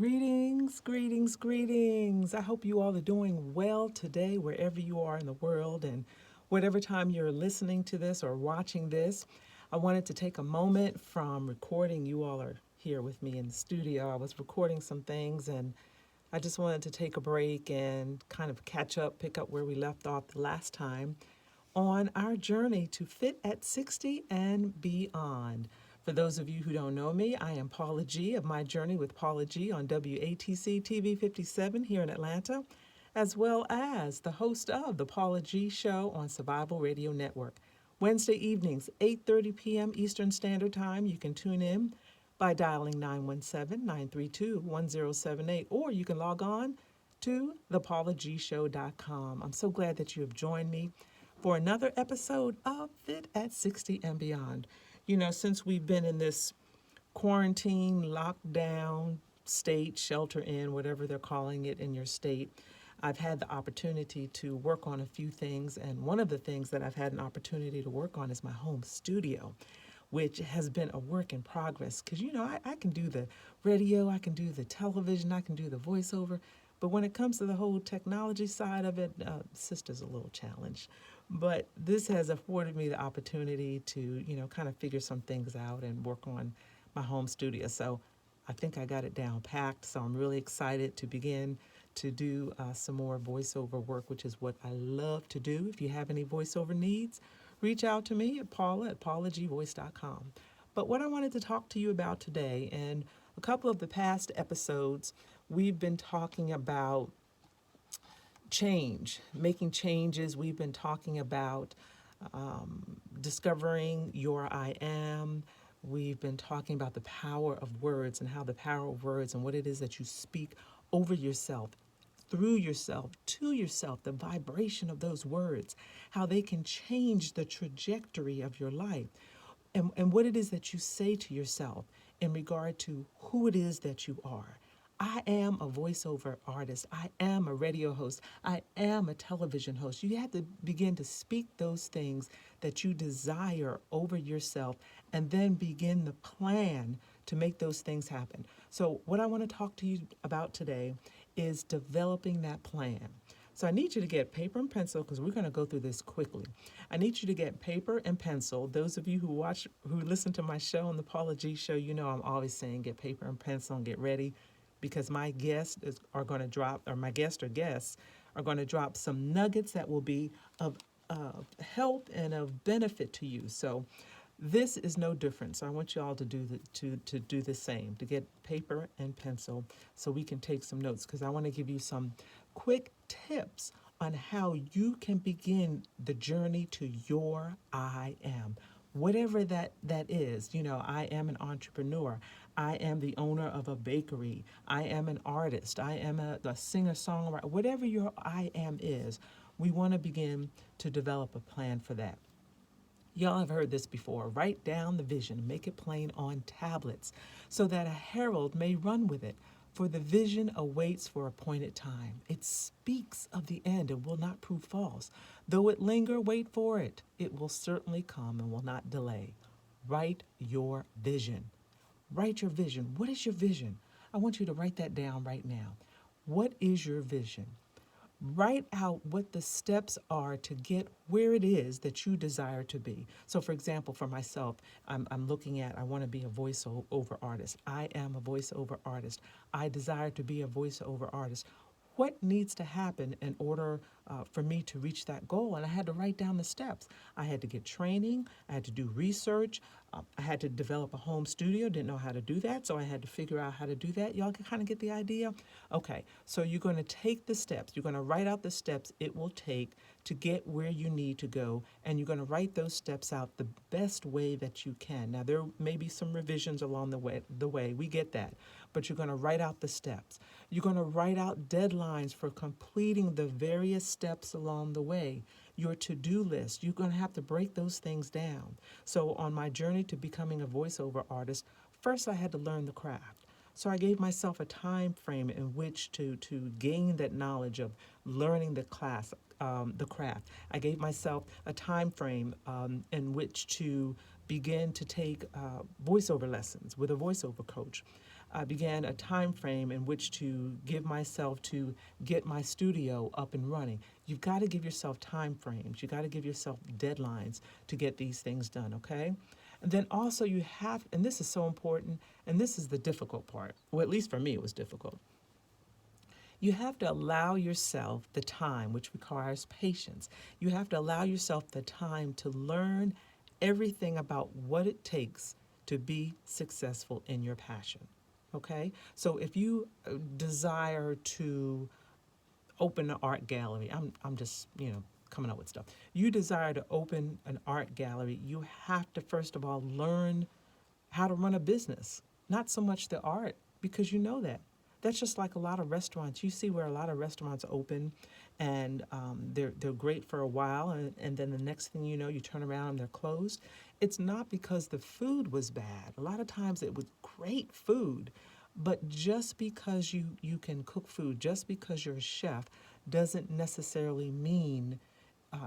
Greetings, greetings, greetings. I hope you all are doing well today, wherever you are in the world, and whatever time you're listening to this or watching this. I wanted to take a moment from recording. You all are here with me in the studio. I was recording some things, and I just wanted to take a break and kind of catch up, pick up where we left off the last time on our journey to fit at 60 and beyond. For those of you who don't know me, I am Paula G of My Journey with Paula G on WATC TV 57 here in Atlanta, as well as the host of The Paula G Show on Survival Radio Network. Wednesday evenings, 8:30 p.m. Eastern Standard Time. You can tune in by dialing 917-932-1078, or you can log on to thepaulagshow.com. I'm so glad that you have joined me for another episode of Fit at 60 and Beyond. You know, since we've been in this quarantine, lockdown state, shelter in, whatever they're calling it in your state, I've had the opportunity to work on a few things. And one of the things that I've had an opportunity to work on is my home studio, which has been a work in progress. Because, you know, I can do the radio, I can do the television, I can do the voiceover. But when it comes to the whole technology side of it, sister's a little challenged. But this has afforded me the opportunity to, you know, kind of figure some things out and work on my home studio. So I think I got it down packed. So I'm really excited to begin to do some more voiceover work, which is what I love to do. If you have any voiceover needs, reach out to me at paulagvoice.com. But what I wanted to talk to you about today, and a couple of the past episodes, we've been talking about change, making changes. We've been talking about discovering your I am. We've been talking about the power of words and how the power of words and what it is that you speak over yourself, through yourself, to yourself, the vibration of those words, how they can change the trajectory of your life, and what it is that you say to yourself in regard to who it is that you are. I am a voiceover artist. I am a radio host. I am a television host. You have to begin to speak those things that you desire over yourself and then begin the plan to make those things happen. So, what I want to talk to you about today is developing that plan. So I need you to get paper and pencil because we're going to go through this quickly. I need you to get paper and pencil. Those of you who listen to my show on the Paula G Show, you know I'm always saying get paper and pencil and get ready, because my are going to drop, or my guest or guests are going to drop some nuggets that will be of help and of benefit to you. So this is no different. So I want you all to do the same, to get paper and pencil so we can take some notes, because I want to give you some quick tips on how you can begin the journey to your I am. Whatever that is, you know, I am an entrepreneur. I am the owner of a bakery. I am an artist. I am a singer-songwriter. Whatever your I am is, we want to begin to develop a plan for that. Y'all have heard this before. Write down the vision, make it plain on tablets, so that a herald may run with it. For the vision awaits for appointed time. It speaks of the end and will not prove false. Though it linger, wait for it. It will certainly come and will not delay. Write your vision. Write your vision. What is your vision? I want you to write that down right now. What is your vision? Write out what the steps are to get where it is that you desire to be. So, for example, for myself, I'm looking at, I want to be a voiceover artist. I am a voiceover artist. I desire to be a voiceover artist. What needs to happen in order for me to reach that goal? And I had to write down the steps. I had to get training. I had to do research. I had to develop a home studio. Didn't know how to do that, so I had to figure out how to do that. Y'all can kind of get the idea? Okay, so you're going to take the steps. You're going to write out the steps it will take to get where you need to go, and you're going to write those steps out the best way that you can. Now, there may be some revisions along the way. We get that. But you're going to write out the steps. You're going to write out deadlines for completing the various steps along the way. Your to-do list, you're going to have to break those things down. So on my journey to becoming a voiceover artist, first I had to learn the craft. So I gave myself a time frame in which to gain that knowledge of learning the craft. I gave myself a time frame in which to begin to take voiceover lessons with a voiceover coach. I began a time frame in which to give myself to get my studio up and running. You've got to give yourself time frames. You got to give yourself deadlines to get these things done, okay? And then also you have, and this is so important, and this is the difficult part. Well, at least for me, it was difficult. You have to allow yourself the time, which requires patience. You have to allow yourself the time to learn everything about what it takes to be successful in your passion. Okay? So if you desire to open an art gallery, I'm just, coming up with stuff. You desire to open an art gallery, you have to first of all learn how to run a business, not so much the art, because you know that. That's just like a lot of restaurants. You see where a lot of restaurants open, and they're great for a while, and then the next thing you know, you turn around and they're closed. It's not because the food was bad. A lot of times it was great food, but just because you can cook food, just because you're a chef, doesn't necessarily mean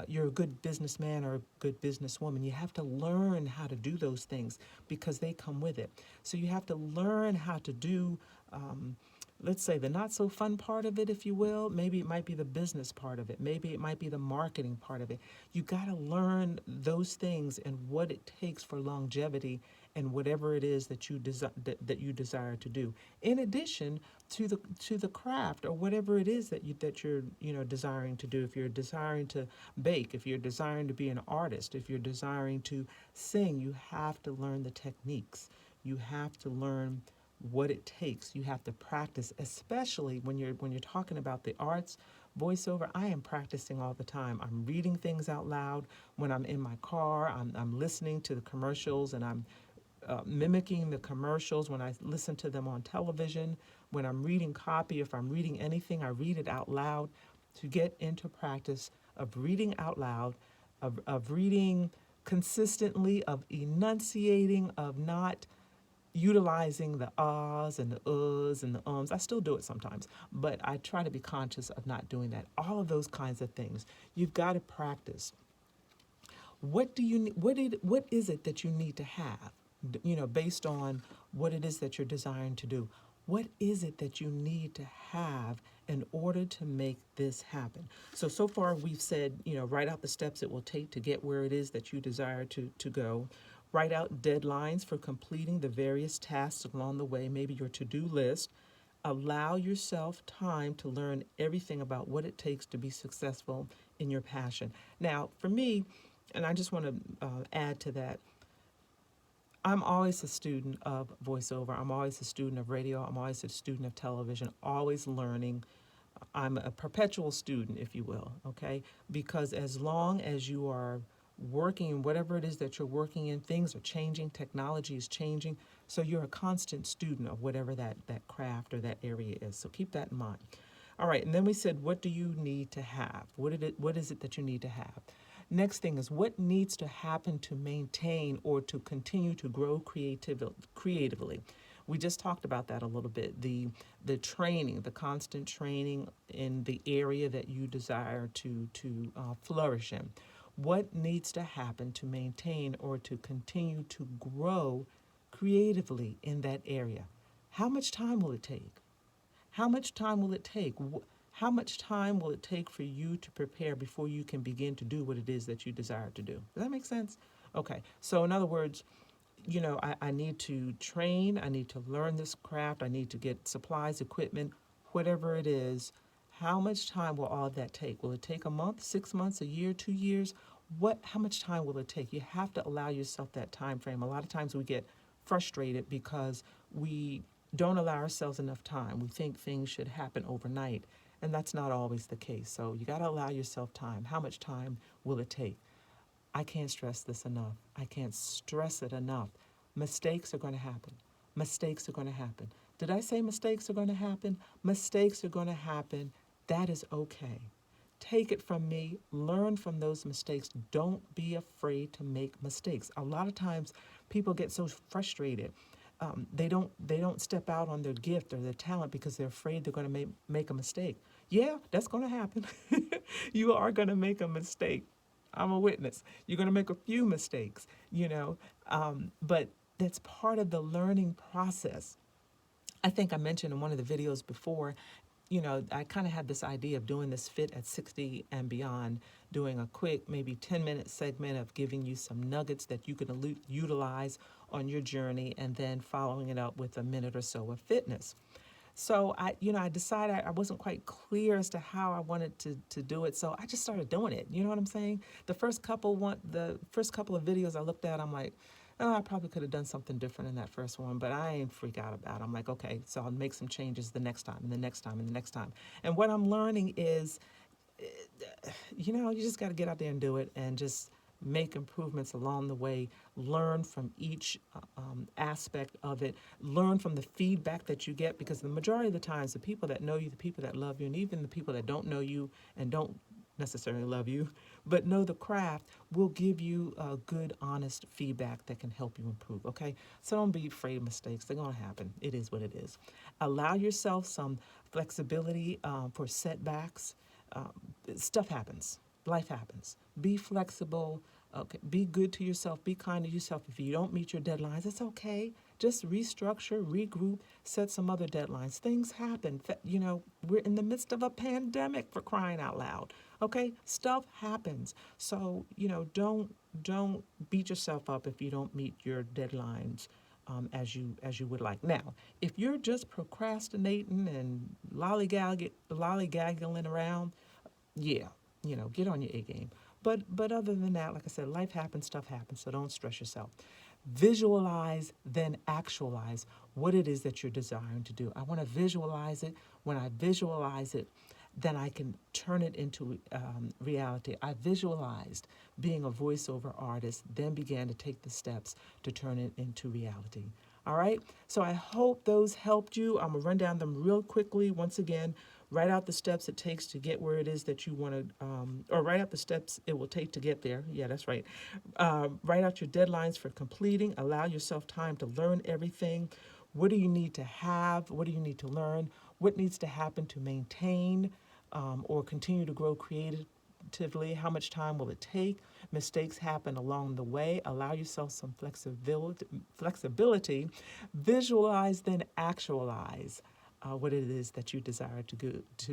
you're a good businessman or a good businesswoman. You have to learn how to do those things because they come with it. So you have to learn how to do, let's say, the not so fun part of it, if you will. Maybe it might be the business part of it. Maybe it might be the marketing part of it. You got to learn those things and what it takes for longevity and whatever it is that you desire to do. In addition to the craft or whatever it is that you're desiring to do. If you're desiring to bake, if you're desiring to be an artist, if you're desiring to sing, you have to learn the techniques. You have to learn what it takes. You have to practice, especially when you're talking about the arts. Voiceover, I am practicing all the time. I'm reading things out loud when I'm in my car. I'm listening to the commercials, and I'm mimicking the commercials when I listen to them on television. When I'm reading copy, if I'm reading anything, I read it out loud to get into practice of reading out loud, of reading consistently, of enunciating, of not utilizing the ahs and the uhs and the ums. I still do it sometimes, but I try to be conscious of not doing that. All of those kinds of things. You've got to practice. What is it that you need to have, based on what it is that you're desiring to do? What is it that you need to have in order to make this happen? So far we've said, write out the steps it will take to get where it is that you desire to go. Write out deadlines for completing the various tasks along the way, maybe your to-do list. Allow yourself time to learn everything about what it takes to be successful in your passion. Now, for me, and I just want to add to that, I'm always a student of voiceover. I'm always a student of radio. I'm always a student of television, always learning. I'm a perpetual student, if you will, okay? Because as long as you are working, whatever it is that you're working in, things are changing, technology is changing. So you're a constant student of whatever that craft or that area is. So keep that in mind. All right, and then we said, what do you need to have? What is it that you need to have? Next thing is, what needs to happen to maintain or to continue to grow creatively? We just talked about that a little bit. The training, the constant training in the area that you desire to flourish in. What needs to happen to maintain or to continue to grow creatively in that area? How much time will it take? How much time will it take? How much time will it take for you to prepare before you can begin to do what it is that you desire to do? Does that make sense? Okay. So in other words, I need to train, I need to learn this craft, I need to get supplies, equipment, whatever it is. How much time will all of that take? Will it take a month, 6 months, a year, 2 years? How much time will it take? You have to allow yourself that time frame. A lot of times we get frustrated because we don't allow ourselves enough time. We think things should happen overnight, and that's not always the case. So you got to allow yourself time. How much time will it take? I can't stress this enough. I can't stress it enough. Mistakes are going to happen. Mistakes are going to happen. Did I say mistakes are going to happen? Mistakes are going to happen. That is okay. Take it from me. Learn from those mistakes. Don't be afraid to make mistakes. A lot of times people get so frustrated. They don't step out on their gift or their talent because they're afraid they're going to make a mistake. Yeah, that's going to happen. You are going to make a mistake. I'm a witness. You're going to make a few mistakes, but that's part of the learning process. I think I mentioned in one of the videos before, I kind of had this idea of doing this Fit at 60 and Beyond, doing a quick, maybe 10-minute segment of giving you some nuggets that you can utilize on your journey, and then following it up with a minute or so of fitness. So I decided I wasn't quite clear as to how I wanted to do it. So I just started doing it. You know what I'm saying? The first couple of videos I looked at, I'm like, oh, I probably could have done something different in that first one, but I ain't freak out about it. I'm like, okay, so I'll make some changes the next time and the next time and the next time. And what I'm learning is, you just got to get out there and do it, and just make improvements along the way. Learn from each aspect of it. Learn from the feedback that you get, because the majority of the times, the people that know you, the people that love you, and even the people that don't know you and don't necessarily love you, but know the craft, will give you good, honest feedback that can help you improve, okay? So don't be afraid of mistakes. They're going to happen. It is what it is. Allow yourself some flexibility for setbacks. Stuff happens. Life happens. Be flexible. Okay. Be good to yourself. Be kind to yourself. If you don't meet your deadlines, it's okay. Just restructure, regroup, set some other deadlines. Things happen. We're in the midst of a pandemic, for crying out loud. Okay? Stuff happens. So, don't beat yourself up if you don't meet your deadlines as you would like. Now, if you're just procrastinating and lollygagging around, yeah, get on your A game. But other than that, like I said, life happens, stuff happens, so don't stress yourself. Visualize, then actualize what it is that you're desiring to do. I want to visualize it. When I visualize it, then I can turn it into reality. I visualized being a voiceover artist, then began to take the steps to turn it into reality. All right? So I hope those helped you. I'm going to run down them real quickly. Once again, write out the steps it takes to get where it is that you want to, or write out the steps it will take to get there. Yeah, that's right. Write out your deadlines for completing. Allow yourself time to learn everything. What do you need to have? What do you need to learn? What needs to happen to maintain or continue to grow creatively? How much time will it take? Mistakes happen along the way. Allow yourself some flexibility. Visualize, then actualize what it is that you desire to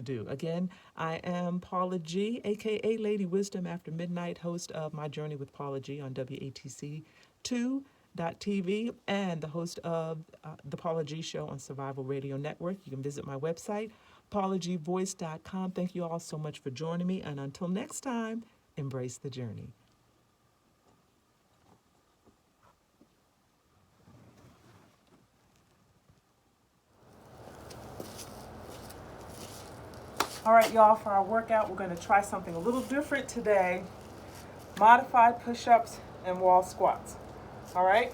do. Again, I am Paula G, a.k.a. Lady Wisdom After Midnight, host of My Journey with Paula G on WATC 2.tv, and the host of The Paula G Show on Survival Radio Network. You can visit my website, paulagvoice.com. Thank you all so much for joining me, and until next time, embrace the journey. All right, y'all, for our workout, we're going to try something a little different today. Modified push-ups and wall squats. All right?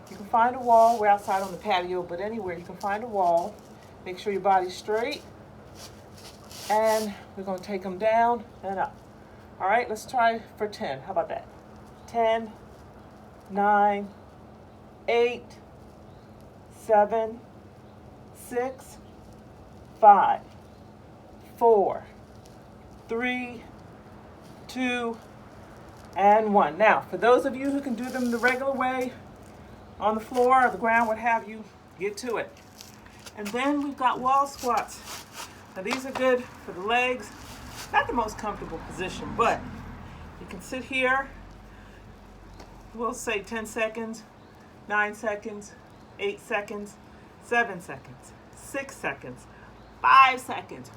You can find a wall. We're outside on the patio, but anywhere you can find a wall. Make sure your body's straight. And we're going to take them down and up. All right, let's try for 10. How about that? 10, 9, 8, 7, 6, 5, 4, 3, 2, and 1. Now, for those of you who can do them the regular way, on the floor or the ground, what have you, get to it. And then we've got wall squats. Now, these are good for the legs. Not the most comfortable position, but you can sit here. We'll say 10 seconds, 9 seconds, 8 seconds, 7 seconds, 6 seconds, 5 seconds,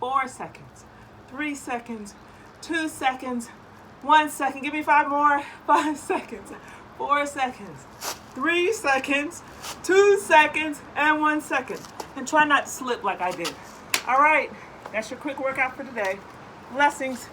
4 seconds, 3 seconds, 2 seconds, 1 second. Give me 5 more. 5 seconds, 4 seconds, 3 seconds, 2 seconds, and 1 second. And try not to slip like I did. All right, that's your quick workout for today. Blessings.